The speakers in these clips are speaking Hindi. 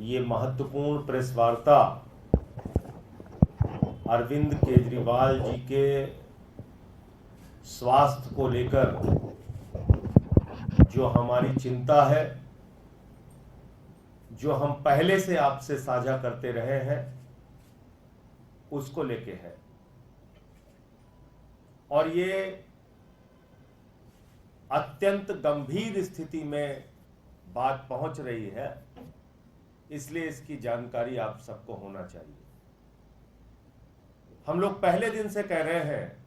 ये महत्वपूर्ण प्रेस वार्ता अरविंद केजरीवाल जी के स्वास्थ्य को लेकर जो हमारी चिंता है, जो हम पहले से आपसे साझा करते रहे हैं, उसको लेके है। और ये अत्यंत गंभीर स्थिति में बात पहुंच रही है, इसलिए इसकी जानकारी आप सबको होना चाहिए। हम लोग पहले दिन से कह रहे हैं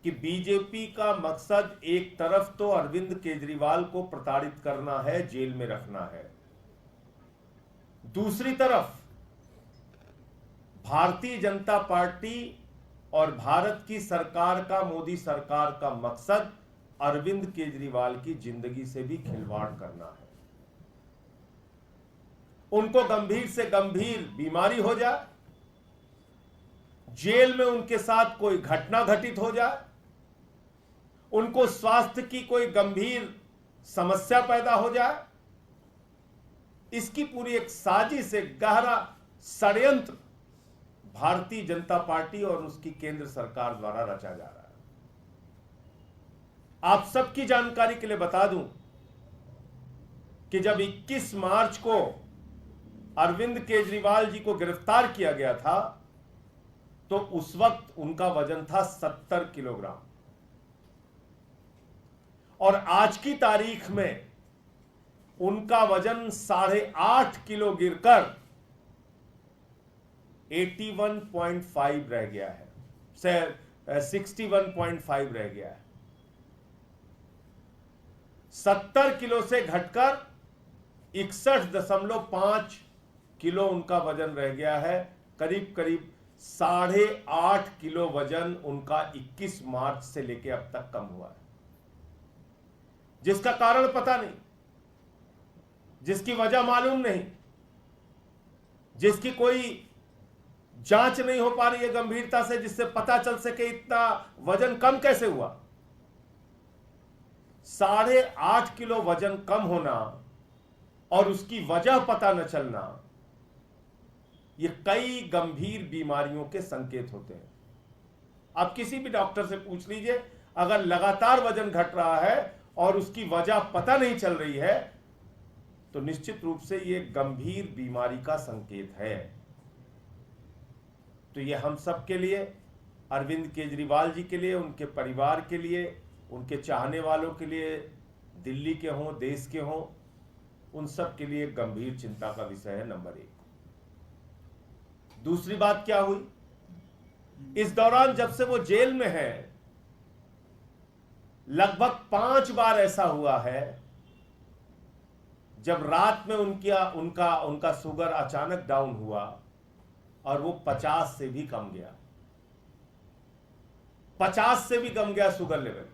कि बीजेपी का मकसद एक तरफ तो अरविंद केजरीवाल को प्रताड़ित करना है, जेल में रखना है, दूसरी तरफ भारतीय जनता पार्टी और भारत की सरकार का, मोदी सरकार का मकसद अरविंद केजरीवाल की जिंदगी से भी खिलवाड़ करना है। उनको गंभीर से गंभीर बीमारी हो जाए, जेल में उनके साथ कोई घटना घटित हो जाए, उनको स्वास्थ्य की कोई गंभीर समस्या पैदा हो जाए, इसकी पूरी एक साजिश, एक गहरा षड्यंत्र भारतीय जनता पार्टी और उसकी केंद्र सरकार द्वारा रचा जा रहा है। आप सबकी जानकारी के लिए बता दूं कि जब 21 मार्च को अरविंद केजरीवाल जी को गिरफ्तार किया गया था, तो उस वक्त उनका वजन था 70 किलोग्राम और आज की तारीख में उनका वजन 8.5 किलो गिरकर 81.5 रह गया है, 61.5 रह गया है। 70 किलो से घटकर 61.5 किलो उनका वजन रह गया है। करीब करीब 8.5 किलो वजन उनका 21 मार्च से लेकर अब तक कम हुआ है, जिसका कारण पता नहीं, जिसकी वजह मालूम नहीं, जिसकी कोई जांच नहीं हो पा रही है गंभीरता से, जिससे पता चल सके इतना वजन कम कैसे हुआ। 8.5 किलो वजन कम होना और उसकी वजह पता न चलना, ये कई गंभीर बीमारियों के संकेत होते हैं। आप किसी भी डॉक्टर से पूछ लीजिए, अगर लगातार वजन घट रहा है और उसकी वजह पता नहीं चल रही है, तो निश्चित रूप से ये गंभीर बीमारी का संकेत है। तो ये हम सब के लिए, अरविंद केजरीवाल जी के लिए, उनके परिवार के लिए, उनके चाहने वालों के लिए, दिल्ली के हों, देश के हों, उन सब के लिए गंभीर चिंता का विषय है, नंबर 1। दूसरी बात क्या हुई, इस दौरान जब से वो जेल में है, लगभग 5 बार ऐसा हुआ है जब रात में उनका शुगर अचानक डाउन हुआ और वो 50 से भी कम गया, 50 से भी कम गया शुगर लेवल।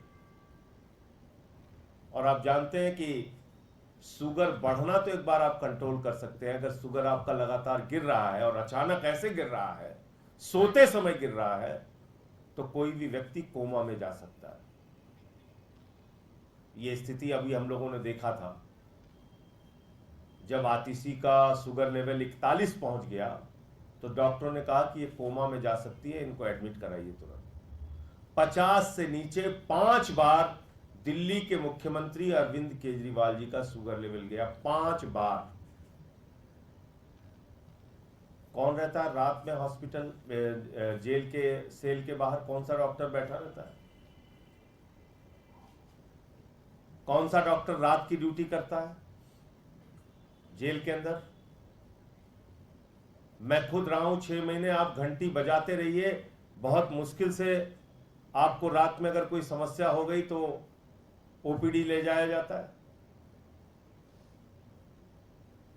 और आप जानते हैं कि शुगर बढ़ना तो एक बार आप कंट्रोल कर सकते हैं, अगर शुगर आपका लगातार गिर रहा है और अचानक ऐसे गिर रहा है, सोते समय गिर रहा है, तो कोई भी व्यक्ति कोमा में जा सकता है। यह स्थिति अभी हम लोगों ने देखा था, जब आतिशी का शुगर लेवल 41 पहुंच गया, तो डॉक्टरों ने कहा कि ये कोमा में जा सकती है, इनको एडमिट कराइए तुरंत। 50 से नीचे 5 बार दिल्ली के मुख्यमंत्री अरविंद केजरीवाल जी का शुगर लेवल गया, 5 बार। कौन रहता है रात में हॉस्पिटल, जेल के सेल के बाहर? कौन सा डॉक्टर बैठा रहता है? कौन सा डॉक्टर रात की ड्यूटी करता है जेल के अंदर? मैं खुद रहा हूं 6 महीने। आप घंटी बजाते रहिए, बहुत मुश्किल से आपको रात में अगर कोई समस्या हो गई तो ओपीडी ले जाया जाता है।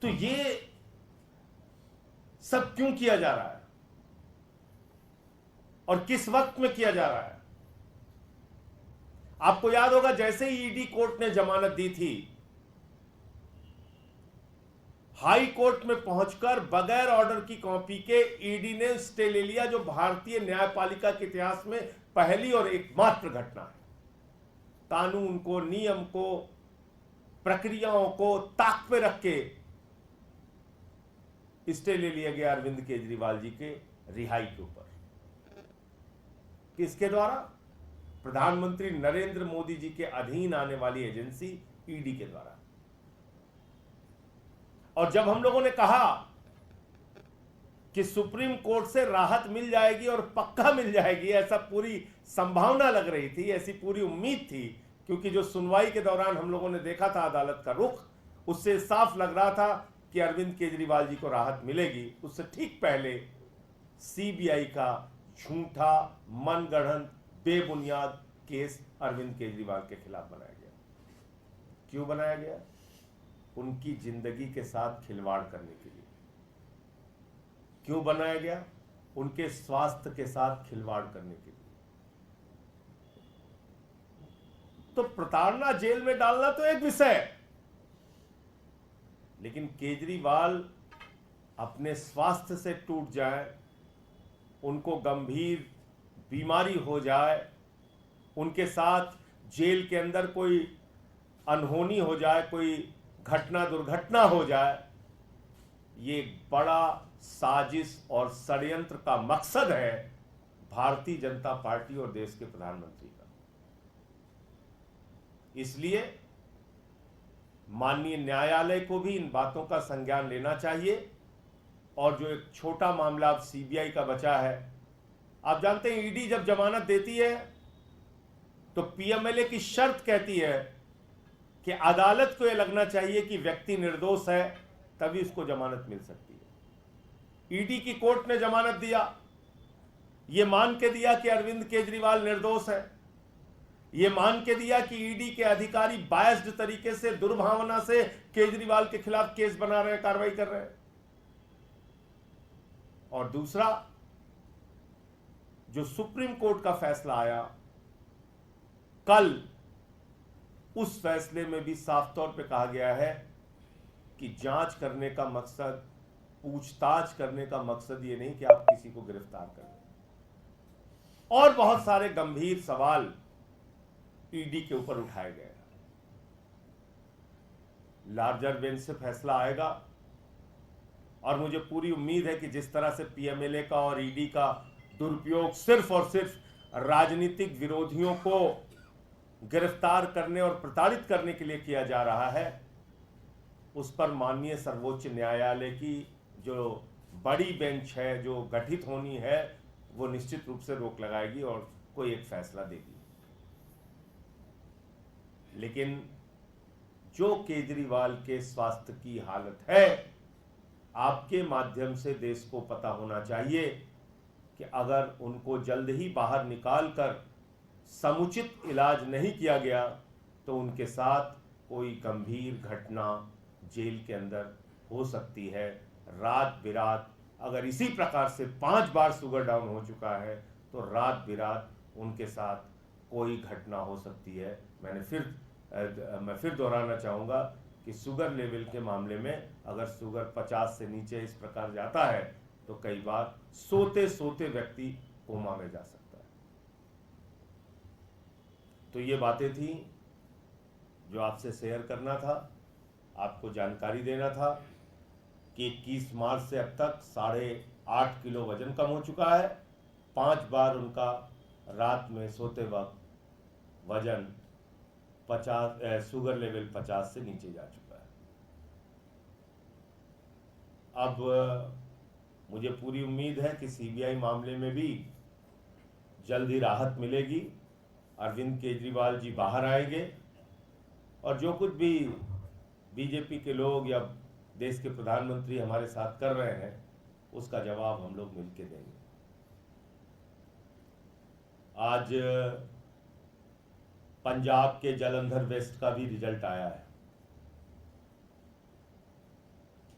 तो ये सब क्यों किया जा रहा है और किस वक्त में किया जा रहा है? आपको याद होगा, जैसे ही ईडी कोर्ट ने जमानत दी थी, हाई कोर्ट में पहुंचकर बगैर ऑर्डर की कॉपी के ईडी ने स्टे ले लिया, जो भारतीय न्यायपालिका के इतिहास में पहली और एकमात्र घटना है। कानून को, नियम को, प्रक्रियाओं को ताक पे रख के स्टे ले लिया गया अरविंद केजरीवाल जी के रिहाई के ऊपर। किसके द्वारा? प्रधानमंत्री नरेंद्र मोदी जी के अधीन आने वाली एजेंसी ईडी के द्वारा। और जब हम लोगों ने कहा कि सुप्रीम कोर्ट से राहत मिल जाएगी और पक्का मिल जाएगी, ऐसा पूरी संभावना लग रही थी, ऐसी पूरी उम्मीद थी, क्योंकि जो सुनवाई के दौरान हम लोगों ने देखा था अदालत का रुख, उससे साफ लग रहा था कि अरविंद केजरीवाल जी को राहत मिलेगी। उससे ठीक पहले सीबीआई का झूठा, मनगढ़ंत, बेबुनियाद केस अरविंद केजरीवाल के खिलाफ बनाया गया। क्यों बनाया गया? उनकी जिंदगी के साथ खिलवाड़ करने के लिए। क्यों बनाया गया? उनके स्वास्थ्य के साथ खिलवाड़ करने के लिए। तो प्रताड़ना, जेल में डालना तो एक विषय है, लेकिन केजरीवाल अपने स्वास्थ्य से टूट जाए, उनको गंभीर बीमारी हो जाए, उनके साथ जेल के अंदर कोई अनहोनी हो जाए, कोई घटना दुर्घटना हो जाए, ये बड़ा साजिश और षड्यंत्र का मकसद है भारतीय जनता पार्टी और देश के प्रधानमंत्री का। इसलिए माननीय न्यायालय को भी इन बातों का संज्ञान लेना चाहिए। और जो एक छोटा मामला अब सीबीआई का बचा है, आप जानते हैं ईडी जब जमानत देती है तो पीएमएलए की शर्त कहती है कि अदालत को यह लगना चाहिए कि व्यक्ति निर्दोष है, तभी उसको जमानत मिल सकती है। ईडी की कोर्ट ने जमानत दिया, यह मान के दिया कि अरविंद केजरीवाल निर्दोष है, यह मान के दिया कि ईडी के अधिकारी बायस्ड तरीके से, दुर्भावना से केजरीवाल के खिलाफ केस बना रहे हैं, कार्रवाई कर रहे हैं। और दूसरा, जो सुप्रीम कोर्ट का फैसला आया कल, उस फैसले में भी साफ तौर पे कहा गया है कि जांच करने का मकसद, पूछताछ करने का मकसद ये नहीं कि आप किसी को गिरफ्तार करें। और बहुत सारे गंभीर सवाल ईडी के ऊपर उठाए गए। लार्जर बेंच से फैसला आएगा और मुझे पूरी उम्मीद है कि जिस तरह से पीएमएलए का और ईडी का दुरुपयोग सिर्फ और सिर्फ राजनीतिक विरोधियों को गिरफ्तार करने और प्रताड़ित करने के लिए किया जा रहा है, उस पर माननीय सर्वोच्च न्यायालय की जो बड़ी बेंच है, जो गठित होनी है, वो निश्चित रूप से रोक लगाएगी और कोई एक फैसला देगी। लेकिन जो केजरीवाल के स्वास्थ्य की हालत है, आपके माध्यम से देश को पता होना चाहिए कि अगर उनको जल्द ही बाहर निकालकर समुचित इलाज नहीं किया गया तो उनके साथ कोई गंभीर घटना जेल के अंदर हो सकती है। रात बिरात, अगर इसी प्रकार से 5 बार शुगर डाउन हो चुका है तो रात बिरात उनके साथ कोई घटना हो सकती है। मैं फिर दोहराना चाहूँगा कि शुगर लेवल के मामले में अगर शुगर 50 से नीचे इस प्रकार जाता है तो कई बार सोते सोते व्यक्ति कोमा में जा सकता है। तो ये बातें थी जो आपसे शेयर करना था, आपको जानकारी देना था कि 21 मार्च से अब तक 8.5 किलो वजन कम हो चुका है। 5 बार उनका रात में सोते वक्त वजन 50, शुगर लेवल 50 से नीचे जा चुका है। अब मुझे पूरी उम्मीद है कि सीबीआई मामले में भी जल्द ही राहत मिलेगी, अरविंद केजरीवाल जी बाहर आएंगे और जो कुछ भी बीजेपी के लोग या देश के प्रधानमंत्री हमारे साथ कर रहे हैं उसका जवाब हम लोग मिलकर देंगे। आज पंजाब के जालंधर वेस्ट का भी रिजल्ट आया है।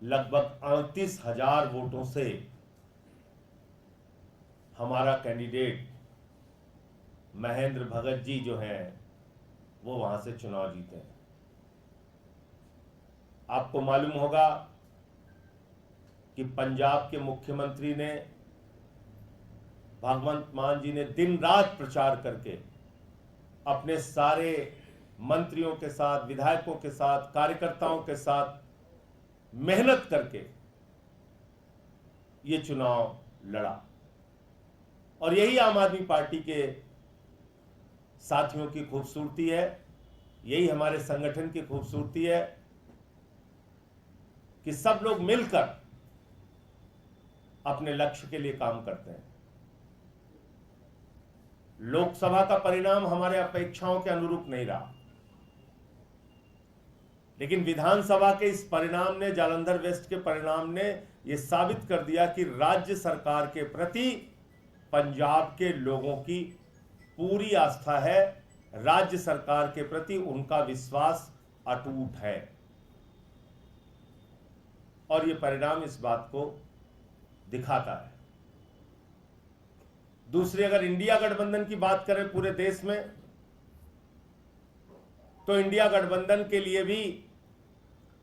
लगभग 38,000 वोटों से हमारा कैंडिडेट महेंद्र भगत जी जो हैं वो वहां से चुनाव जीते हैं। आपको मालूम होगा कि पंजाब के मुख्यमंत्री ने, भगवंत मान जी ने दिन रात प्रचार करके अपने सारे मंत्रियों के साथ, विधायकों के साथ, कार्यकर्ताओं के साथ मेहनत करके ये चुनाव लड़ा। और यही आम आदमी पार्टी के साथियों की खूबसूरती है, यही हमारे संगठन की खूबसूरती है कि सब लोग मिलकर अपने लक्ष्य के लिए काम करते हैं। लोकसभा का परिणाम हमारे अपेक्षाओं के अनुरूप नहीं रहा, लेकिन विधानसभा के इस परिणाम ने, जालंधर वेस्ट के परिणाम ने यह साबित कर दिया कि राज्य सरकार के प्रति पंजाब के लोगों की पूरी आस्था है, राज्य सरकार के प्रति उनका विश्वास अटूट है। और यह परिणाम इस बात को दिखाता है। दूसरी, अगर इंडिया गठबंधन की बात करें पूरे देश में, तो इंडिया गठबंधन के लिए भी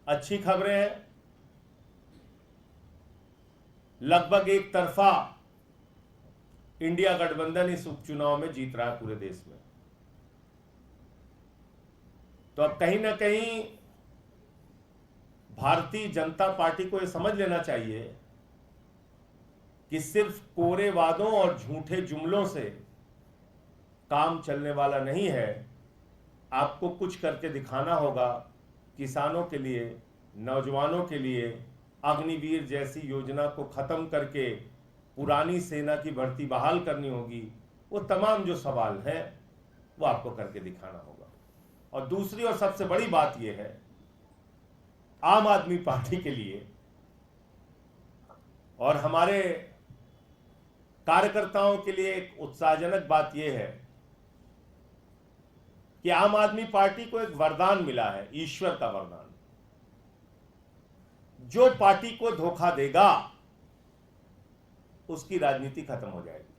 अच्छी खबरें हैं। लगभग एक तरफा इंडिया गठबंधन इस उपचुनाव में जीत रहा है पूरे देश में। तो अब कहीं ना कहीं भारतीय जनता पार्टी को यह समझ लेना चाहिए कि सिर्फ कोरे वादों और झूठे जुमलों से काम चलने वाला नहीं है। आपको कुछ करके दिखाना होगा। किसानों के लिए, नौजवानों के लिए अग्निवीर जैसी योजना को खत्म करके पुरानी सेना की भर्ती बहाल करनी होगी। वो तमाम जो सवाल हैं वो आपको करके दिखाना होगा। और दूसरी और सबसे बड़ी बात यह है, आम आदमी पार्टी के लिए और हमारे कार्यकर्ताओं के लिए एक उत्साहजनक बात यह है कि आम आदमी पार्टी को एक वरदान मिला है, ईश्वर का वरदान। जो पार्टी को धोखा देगा उसकी राजनीति खत्म हो जाएगी।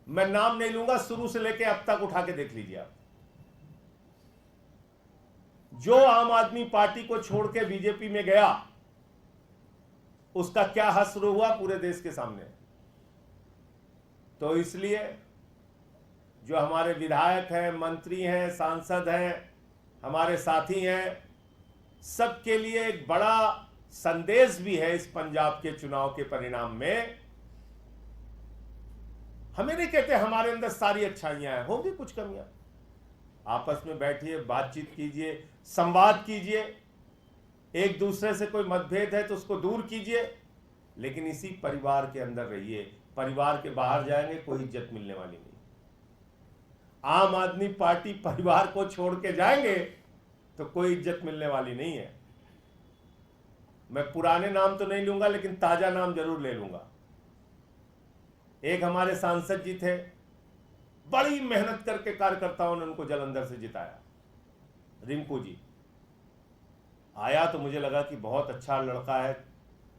मैं नाम नहीं लूंगा, शुरू से लेकर अब तक उठा के देख लीजिए आप। जो आम आदमी पार्टी को छोड़ के बीजेपी में गया उसका क्या हश्र हुआ पूरे देश के सामने। तो इसलिए जो हमारे विधायक हैं, मंत्री हैं, सांसद हैं, हमारे साथी हैं, सबके लिए एक बड़ा संदेश भी है इस पंजाब के चुनाव के परिणाम में। हमें नहीं कहते हमारे अंदर सारी अच्छाइयां हैं, होंगी कुछ कमियां। आपस में बैठिए, बातचीत कीजिए, संवाद कीजिए, एक दूसरे से कोई मतभेद है तो उसको दूर कीजिए, लेकिन इसी परिवार के अंदर रहिए। परिवार के बाहर जाएंगे कोई इज्जत मिलने वाली नहीं। आम आदमी पार्टी परिवार को छोड़ के जाएंगे तो कोई इज्जत मिलने वाली नहीं है। मैं पुराने नाम तो नहीं लूंगा, लेकिन ताजा नाम जरूर ले लूंगा। एक हमारे सांसद जी थे, बड़ी मेहनत करके कार्यकर्ताओं ने उनको जालंधर से जिताया, रिंकू जी। आया तो मुझे लगा कि बहुत अच्छा लड़का है,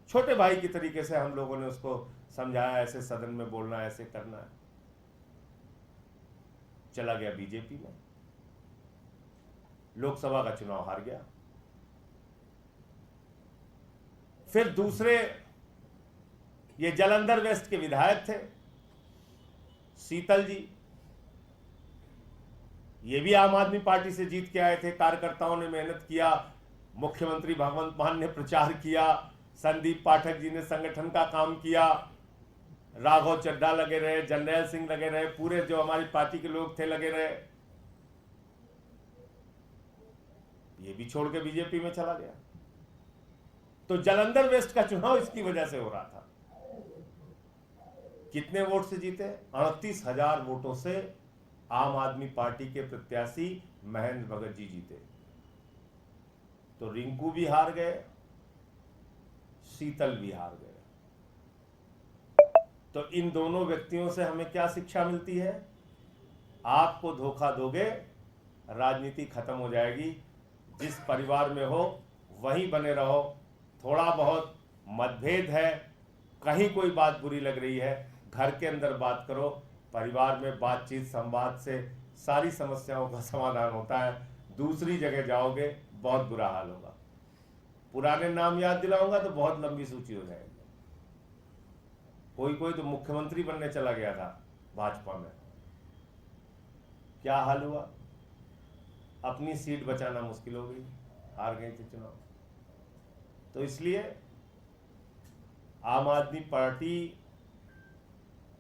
छोटे भाई की तरीके से हम लोगों ने उसको समझाया, ऐसे सदन में बोलना, ऐसे करना है। चला गया बीजेपी में, लोकसभा का चुनाव हार गया। फिर दूसरे ये जालंधर वेस्ट के विधायक थे शीतल जी, ये भी आम आदमी पार्टी से जीत के आए थे। कार्यकर्ताओं ने मेहनत किया, मुख्यमंत्री भगवंत मान ने प्रचार किया, संदीप पाठक जी ने संगठन का काम किया, राघव चड्ढा लगे रहे, जर्नैल सिंह लगे रहे, पूरे जो हमारी पार्टी के लोग थे लगे रहे। ये भी छोड़ के बीजेपी में चला गया। तो जालंधर वेस्ट का चुनाव इसकी वजह से हो रहा था। कितने वोट से जीते? 38,000 वोटों से आम आदमी पार्टी के प्रत्याशी महेंद्र भगत जी जीते। तो रिंकू भी हार गए, शीतल भी हार गए। तो इन दोनों व्यक्तियों से हमें क्या शिक्षा मिलती है? आपको धोखा दोगे, राजनीति खत्म हो जाएगी। जिस परिवार में हो वहीं बने रहो। थोड़ा बहुत मतभेद है, कहीं कोई बात बुरी लग रही है, घर के अंदर बात करो। परिवार में बातचीत, संवाद से सारी समस्याओं का समाधान होता है। दूसरी जगह जाओगे बहुत बुरा हाल होगा। पुराने नाम याद दिलाऊंगा तो बहुत लंबी सूची हो जाएगी। कोई तो मुख्यमंत्री बनने चला गया था भाजपा में, क्या हाल हुआ? अपनी सीट बचाना मुश्किल हो गई, हार गए थे चुनाव। तो इसलिए आम आदमी पार्टी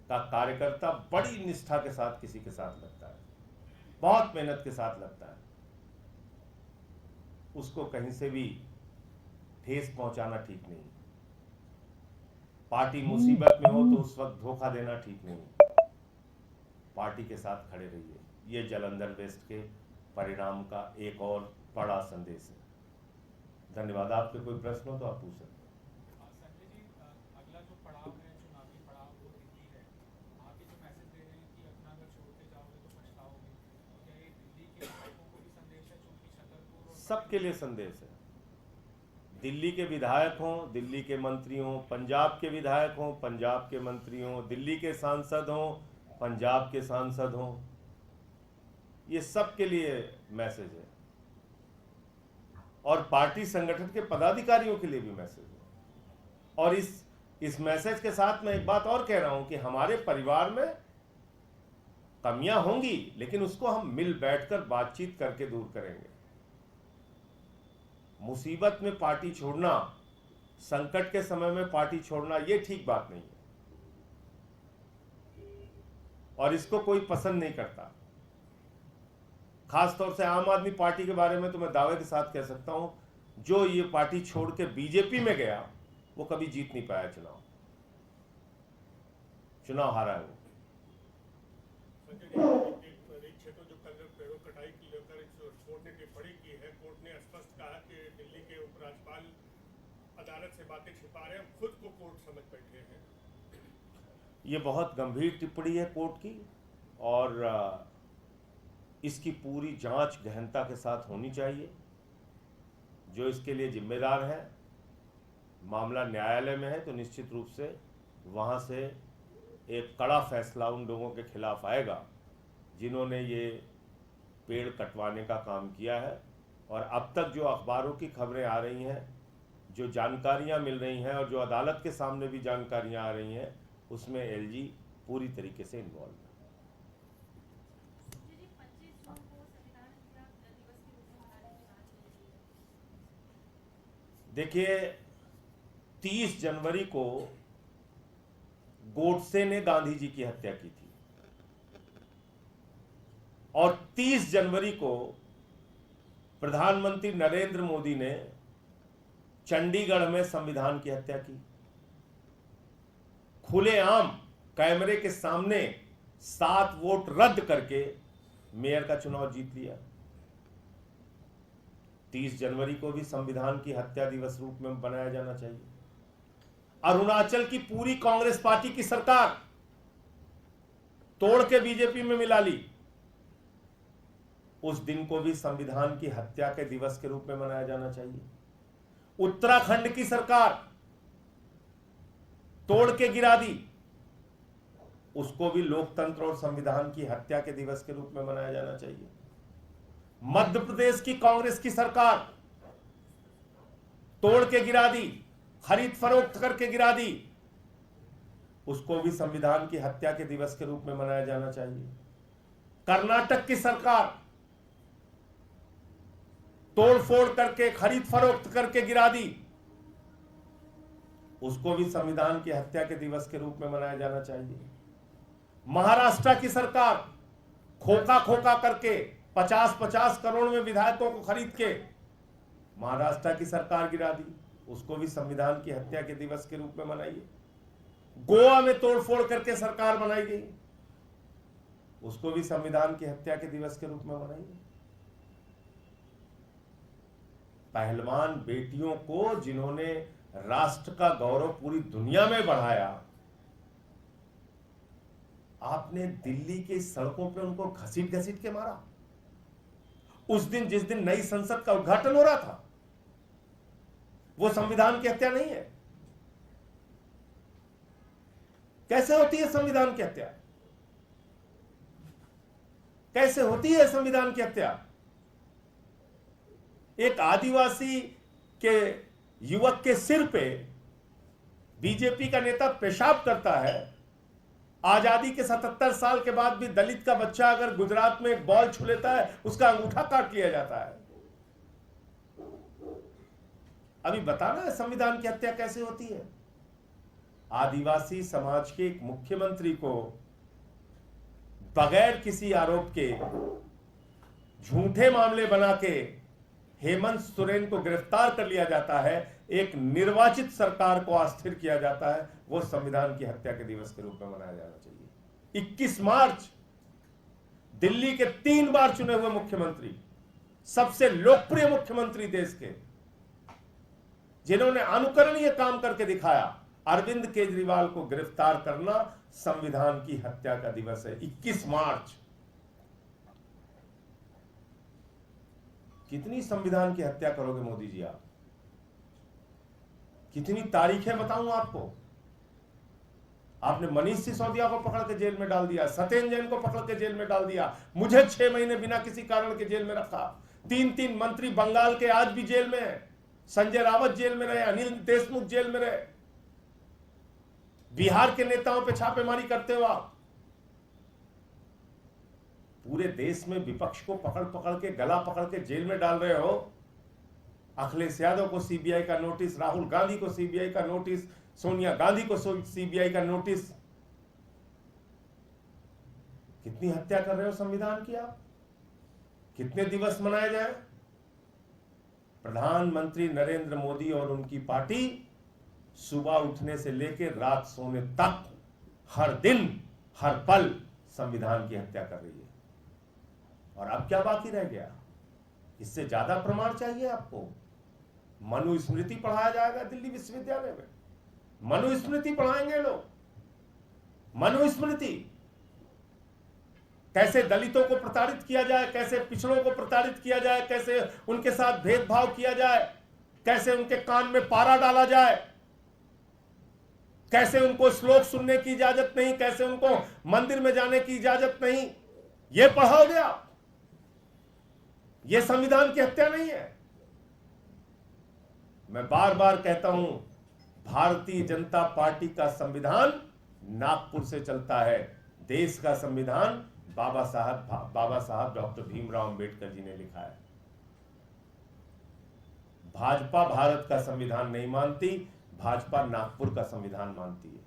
का कार्यकर्ता बड़ी निष्ठा के साथ किसी के साथ लगता है, बहुत मेहनत के साथ लगता है, उसको कहीं से भी ठेस पहुंचाना ठीक नहीं। पार्टी मुसीबत में हो तो उस वक्त धोखा देना ठीक नहीं। पार्टी के साथ खड़े रहिए। ये जालंधर वेस्ट के परिणाम का एक और बड़ा संदेश है। धन्यवाद। आपके कोई प्रश्न हो तो आप पूछ सकते हैं। संजय जी, अगला जो पड़ाव है, चुनावी पड़ाव, वो दिल्ली है। आप ये जो मैसेज दे रहे हैं कि अपना अगर छोड़ के जाओगे तो पछताओगे, क्या ये दिल्ली के विधायकों को भी संदेश है, जो कि छतरपुर और सबके लिए संदेश है। दिल्ली के विधायक हों, दिल्ली के मंत्री हों, पंजाब के विधायक हों, पंजाब के मंत्री हों, दिल्ली के सांसद हों, पंजाब के सांसद हों, ये सबके लिए मैसेज है। और पार्टी संगठन के पदाधिकारियों के लिए भी मैसेज है। और इस मैसेज के साथ मैं एक बात और कह रहा हूं कि हमारे परिवार में कमियां होंगी, लेकिन उसको हम मिल बैठकर बातचीत करके दूर करेंगे। मुसीबत में पार्टी छोड़ना, संकट के समय में पार्टी छोड़ना, यह ठीक बात नहीं है और इसको कोई पसंद नहीं करता। खासतौर से आम आदमी पार्टी के बारे में तो मैं दावे के साथ कह सकता हूं, जो ये पार्टी छोड़ के बीजेपी में गया वो कभी जीत नहीं पाया चुनाव हारा है वो। जो कल पेड़ों कटाई की लेकर कोर्ट ने टिप्पणी की है, कोर्ट ने स्पष्ट कहा कि दिल्ली के उपराज्यपाल अदालत से बातें छिपा रहे हैं, खुद को कोर्ट समझ बैठे हैं। ये बहुत गंभीर टिप्पणी है कोर्ट की और इसकी पूरी जांच गहनता के साथ होनी चाहिए। जो इसके लिए जिम्मेदार है, मामला न्यायालय में है तो निश्चित रूप से वहां से एक कड़ा फैसला उन लोगों के खिलाफ आएगा जिन्होंने ये पेड़ कटवाने का काम किया है। और अब तक जो अखबारों की खबरें आ रही हैं, जो जानकारियां मिल रही हैं और जो अदालत के सामने भी जानकारियां आ रही हैं, उसमें एलजी पूरी तरीके से इन्वॉल्व है। देखिए, 30 जनवरी को गोडसे ने गांधी जी की हत्या की थी और 30 जनवरी को प्रधानमंत्री नरेंद्र मोदी ने चंडीगढ़ में संविधान की हत्या की। खुलेआम कैमरे के सामने 7 वोट रद्द करके मेयर का चुनाव जीत लिया। 30 जनवरी को भी संविधान की हत्या दिवस रूप में बनाया जाना चाहिए। अरुणाचल की पूरी कांग्रेस पार्टी की सरकार तोड़ के बीजेपी में मिला ली, उस दिन को भी संविधान की हत्या के दिवस के रूप में मनाया जाना चाहिए। उत्तराखंड की सरकार तोड़ के गिरा दी, उसको भी लोकतंत्र और संविधान की हत्या के दिवस के रूप में मनाया जाना चाहिए। मध्य प्रदेश की कांग्रेस की सरकार तोड़ के गिरा दी, खरीद फरोख्त करके गिरा दी, उसको भी संविधान की हत्या के दिवस के रूप में मनाया जाना चाहिए। कर्नाटक की सरकार तोड़फोड़ करके खरीद फरोख्त करके गिरा दी, उसको भी संविधान की हत्या के दिवस के रूप में मनाया जाना चाहिए। महाराष्ट्र की सरकार खोखा खोखा करके 50-50 करोड़ में विधायकों को खरीद के महाराष्ट्र की सरकार गिरा दी, उसको भी संविधान की हत्या के दिवस के रूप में मनाइए। गोवा में तोड़फोड़ करके सरकार बनाई गई, उसको भी संविधान की हत्या के दिवस के रूप में मनाइए। पहलवान बेटियों को जिन्होंने राष्ट्र का गौरव पूरी दुनिया में बढ़ाया, आपने दिल्ली की सड़कों पे उनको घसीट घसीट के मारा। उस दिन जिस दिन नई संसद का उद्घाटन हो रहा था, वो संविधान की हत्या नहीं है। कैसे होती है संविधान की हत्या? कैसे होती है संविधान की हत्या? एक आदिवासी के युवक के सिर पे बीजेपी का नेता पेशाब करता है। आजादी के 77 साल के बाद भी दलित का बच्चा अगर गुजरात में एक बॉल छू लेता है, उसका अंगूठा काट लिया जाता है। अभी बताना है संविधान की हत्या कैसे होती है। आदिवासी समाज के एक मुख्यमंत्री को बगैर किसी आरोप के झूठे मामले बना के हेमंत सोरेन को गिरफ्तार कर लिया जाता है, एक निर्वाचित सरकार को अस्थिर किया जाता है, वो संविधान की हत्या के दिवस के रूप में मनाया जाना चाहिए। 21 मार्च दिल्ली के 3 बार चुने हुए मुख्यमंत्री, सबसे लोकप्रिय मुख्यमंत्री देश के, जिन्होंने अनुकरणीय काम करके दिखाया, अरविंद केजरीवाल को गिरफ्तार करना संविधान की हत्या का दिवस है। 21 मार्च। कितनी संविधान की हत्या करोगे मोदी जी आप? कितनी तारीखें बताऊं आपको? आपने मनीष सिसोदिया को पकड़ के जेल में डाल दिया, सत्येंद्र जैन को पकड़ के जेल में डाल दिया, मुझे 6 महीने बिना किसी कारण के जेल में रखा। 3 मंत्री बंगाल के आज भी जेल में है, संजय रावत जेल में रहे, अनिल देशमुख जेल में रहे। बिहार के नेताओं पे छापेमारी करते हो आप। पूरे देश में विपक्ष को पकड़ पकड़ के, गला पकड़ के जेल में डाल रहे हो। अखिलेश यादव को सीबीआई का नोटिस, राहुल गांधी को सीबीआई का नोटिस, सोनिया गांधी को सीबीआई का नोटिस। कितनी हत्या कर रहे हो संविधान की आप? कितने दिवस मनाए जाए? प्रधानमंत्री नरेंद्र मोदी और उनकी पार्टी सुबह उठने से लेकर रात सोने तक हर दिन हर पल संविधान की हत्या कर रही है। और अब क्या बाकी रह गया? इससे ज्यादा प्रमाण चाहिए आपको? मनुस्मृति पढ़ाया जाएगा दिल्ली विश्वविद्यालय में। मनुस्मृति पढ़ाएंगे लोग। मनुस्मृति, कैसे दलितों को प्रताड़ित किया जाए, कैसे पिछड़ों को प्रताड़ित किया जाए, कैसे उनके साथ भेदभाव किया जाए, कैसे उनके कान में पारा डाला जाए, कैसे उनको श्लोक सुनने की इजाजत नहीं, कैसे उनको मंदिर में जाने की इजाजत नहीं। यह पढ़ाओगे आप? यह संविधान की हत्या नहीं है? मैं बार बार कहता हूं, भारतीय जनता पार्टी का संविधान नागपुर से चलता है। देश का संविधान बाबा साहब डॉक्टर भीमराव अंबेडकर जी ने लिखा है। भाजपा भारत का संविधान नहीं मानती, भाजपा नागपुर का संविधान मानती है।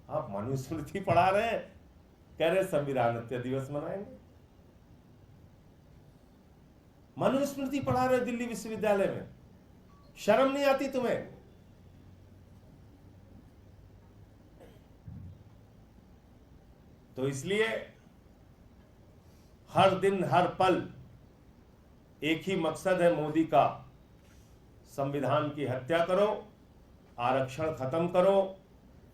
आप मनुस्मृति पढ़ा रहे हैं, कह रहे संविधान हत्या दिवस मनाएंगे। मनुस्मृति पढ़ा रहे दिल्ली विश्वविद्यालय में, शर्म नहीं आती तुम्हें? तो इसलिए हर दिन हर पल एक ही मकसद है मोदी का, संविधान की हत्या करो, आरक्षण खत्म करो,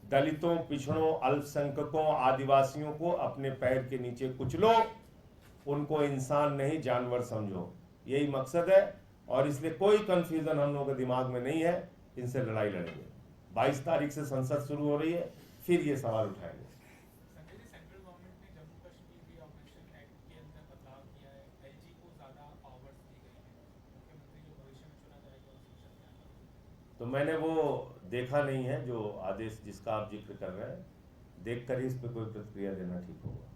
दलितों, पिछड़ों, अल्पसंख्यकों, आदिवासियों को अपने पैर के नीचे कुचलो, उनको इंसान नहीं जानवर समझो। यही मकसद है। और इसलिए कोई कंफ्यूजन हम लोगों के दिमाग में नहीं है। इनसे लड़ाई लड़ेंगे। 22 तारीख से संसद शुरू हो रही है, फिर ये सवाल उठाएंगे। संजय जी, सेंट्रल गवर्नमेंट ने जम्मू कश्मीर रीऑर्गेनाइजेशन एक्ट के अंदर बदलाव किया है, एलजी को ज्यादा पावर्स दी गई है, मुख्यमंत्री जो भविष्य में चुना जाएगा उसकी शक्तियां। तो मैंने वो देखा नहीं है जो आदेश जिसका आप जिक्र कर रहे हैं, देखकर ही इस पर कोई प्रतिक्रिया देना ठीक होगा।